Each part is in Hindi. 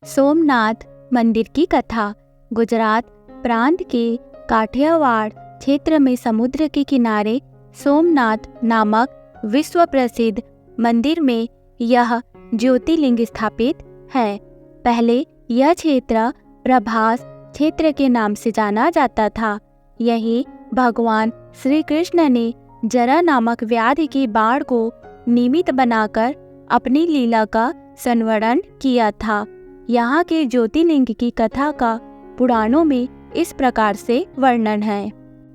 सोमनाथ मंदिर की कथा। गुजरात प्रांत के काठियावाड़ क्षेत्र में समुद्र के किनारे सोमनाथ नामक विश्व प्रसिद्ध मंदिर में यह ज्योतिर्लिंग स्थापित है। पहले यह क्षेत्र प्रभास क्षेत्र के नाम से जाना जाता था। यही भगवान श्री कृष्ण ने जरा नामक व्याधि की बाढ़ को निमित्त बनाकर अपनी लीला का संवर्णन किया था। यहाँ के ज्योतिर्लिंग की कथा का पुराणों में इस प्रकार से वर्णन है,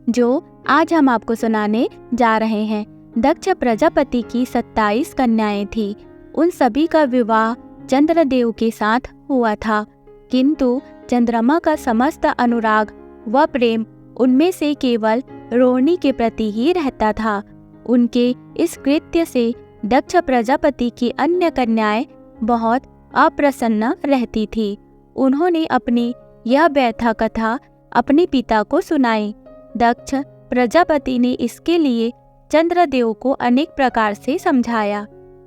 जो आज हम आपको सुनाने जा रहे हैं। दक्ष प्रजापति की 27 कन्याएं थी। उन सभी का विवाह चंद्रदेव के साथ हुआ था, किंतु चंद्रमा का समस्त अनुराग व प्रेम उनमें से केवल रोहिणी के प्रति ही रहता था। उनके इस कृत्य से दक्ष प्रजापति की अन्य कन्याएं बहुत अप्रसन्न रहती थी। उन्होंने अपनी यह व्यथा कथा अपने पिता को सुनाई। दक्ष प्रजापति ने इसके लिए चंद्रदेव को अनेक प्रकार से समझाया,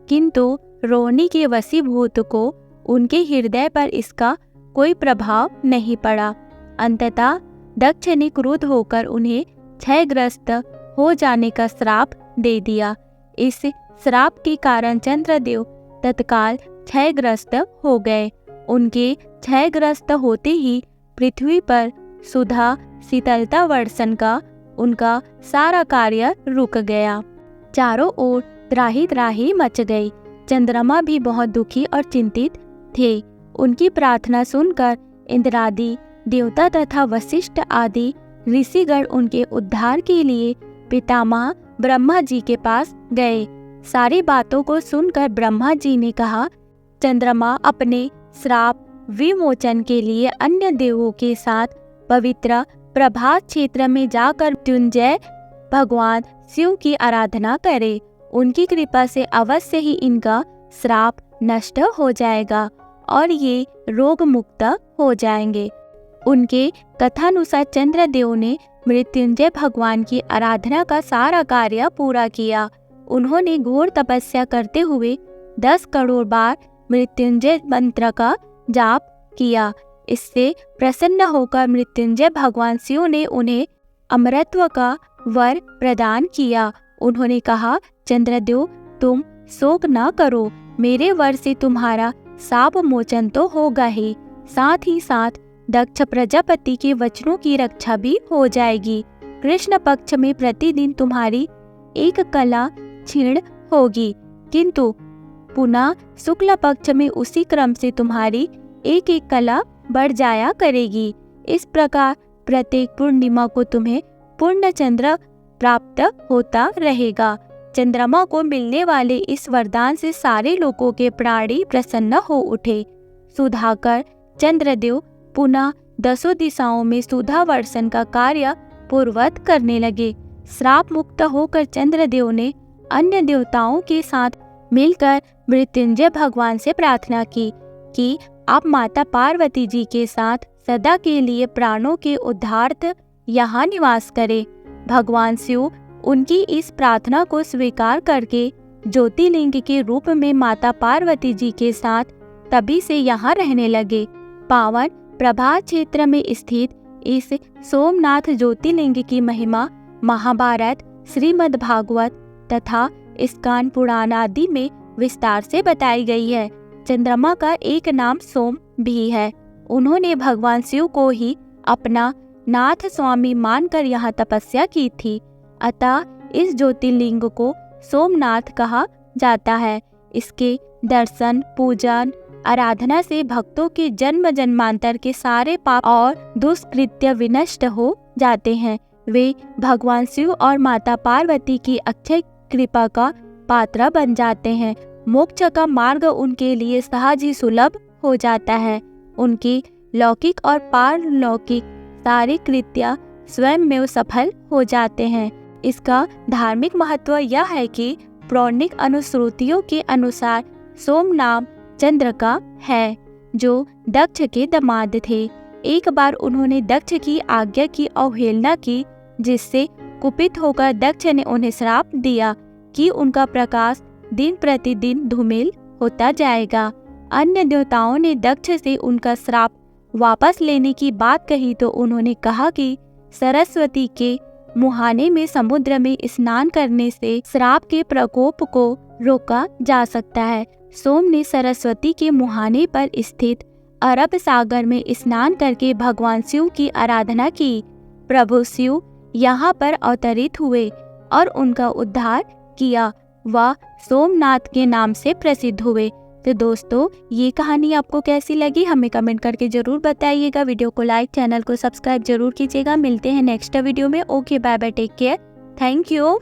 किंतु रोहिणी के वशीभूत को उनके हृदय पर इसका कोई प्रभाव नहीं पड़ा। अंततः दक्ष ने क्रुद्ध होकर उन्हें क्षयग्रस्त हो जाने का श्राप दे दिया। इस श्राप के कारण चंद्रदेव तत्काल क्षयग्रस्त हो गए। उनके क्षयग्रस्त होते ही पृथ्वी पर सुधा शीतलता वर्षण का उनका सारा कार्य रुक गया। चारों ओर त्राही त्राही मच गई। चंद्रमा भी बहुत दुखी और चिंतित थे। उनकी प्रार्थना सुनकर इंद्रादि देवता तथा वशिष्ठ आदि ऋषिगण उनके उद्धार के लिए पितामह ब्रह्मा जी के पास गए। सारी बातों को सुनकर ब्रह्मा जी ने कहा, चंद्रमा अपने श्राप विमोचन के लिए अन्य देवों के साथ पवित्र प्रभास क्षेत्र में जाकर मृत्युंजय भगवान शिव की आराधना करे। उनकी कृपा से अवश्य ही इनका श्राप नष्ट हो जाएगा और ये रोग मुक्त हो जाएंगे। उनके कथानुसार चंद्रदेव ने मृत्युंजय भगवान की आराधना का सारा कार्य पूरा किया। उन्होंने घोर तपस्या करते हुए 10 करोड़ बार मृत्युंजय मंत्र का जाप किया। इससे प्रसन्न होकर मृत्युंजय भगवान शिव ने उन्हें अमरत्व का वर प्रदान किया। उन्होंने कहा, चंद्रदेव तुम शोक न करो, मेरे वर से तुम्हारा शाप मोचन तो होगा ही, साथ ही साथ दक्ष प्रजापति के वचनों की रक्षा भी हो जाएगी। कृष्ण पक्ष में प्रतिदिन तुम्हारी एक कला क्षीण होगी, किंतु पुनः शुक्ल पक्ष में उसी क्रम से तुम्हारी एक एक कला बढ़ जाया करेगी। इस प्रकार प्रत्येक पूर्णिमा को तुम्हें पूर्ण चंद्र प्राप्त होता रहेगा। चंद्रमा को मिलने वाले इस वरदान से सारे लोगों के प्राणी प्रसन्न हो उठे। सुधाकर चंद्रदेव पुनः 10 दिशाओं में सुधा वर्षण का कार्य पूर्ववत करने लगे। श्राप मुक्त होकर चंद्रदेव ने अन्य देवताओं के साथ मिलकर मृत्युंजय भगवान से प्रार्थना की कि आप माता पार्वती जी के साथ सदा के लिए प्राणों के उद्धार्थ यहाँ निवास करें। भगवान शिव उनकी इस प्रार्थना को स्वीकार करके ज्योतिर्लिंग के रूप में माता पार्वती जी के साथ तभी से यहाँ रहने लगे। पावन प्रभास क्षेत्र में स्थित इस सोमनाथ ज्योतिर्लिंग की महिमा महाभारत, श्रीमद् भागवत तथा स्कांद पुराण आदि में विस्तार से बताई गई है। चंद्रमा का एक नाम सोम भी है। उन्होंने भगवान शिव को ही अपना नाथ स्वामी मानकर यहाँ तपस्या की थी, अतः इस ज्योतिर्लिंग को सोमनाथ कहा जाता है। इसके दर्शन, पूजन, आराधना से भक्तों के जन्म जन्मांतर के सारे पाप और दुष्कृत्य विनष्ट हो जाते हैं। वे भगवान शिव और माता पार्वती की अक्षय कृपा का पात्र बन जाते हैं। मोक्ष का मार्ग उनके लिए सहज ही सुलभ हो जाता है। उनकी लौकिक और पारलौकिक सारे कृत्य स्वयं में सफल हो जाते हैं। इसका धार्मिक महत्व यह है कि पौराणिक अनुश्रुतियों के अनुसार सोम नाम चंद्र का है, जो दक्ष के दामाद थे। एक बार उन्होंने दक्ष की आज्ञा की अवहेलना की जिससे कुपित होकर दक्ष ने उन्हें श्राप दिया कि उनका प्रकाश दिन प्रतिदिन धूमिल होता जाएगा। अन्य देवताओं ने दक्ष से उनका श्राप वापस लेने की बात कही तो उन्होंने कहा कि सरस्वती के मुहाने में समुद्र में स्नान करने से श्राप के प्रकोप को रोका जा सकता है। सोम ने सरस्वती के मुहाने पर स्थित अरब सागर में स्नान करके भगवान शिव की आराधना की। प्रभु शिव यहाँ पर अवतरित हुए और उनका उद्धार किया। वह सोमनाथ के नाम से प्रसिद्ध हुए। तो दोस्तों, ये कहानी आपको कैसी लगी हमें कमेंट करके जरूर बताइएगा। वीडियो को लाइक, चैनल को सब्सक्राइब जरूर कीजिएगा। मिलते हैं नेक्स्ट वीडियो में। Okay, bye bye, take care, thank you.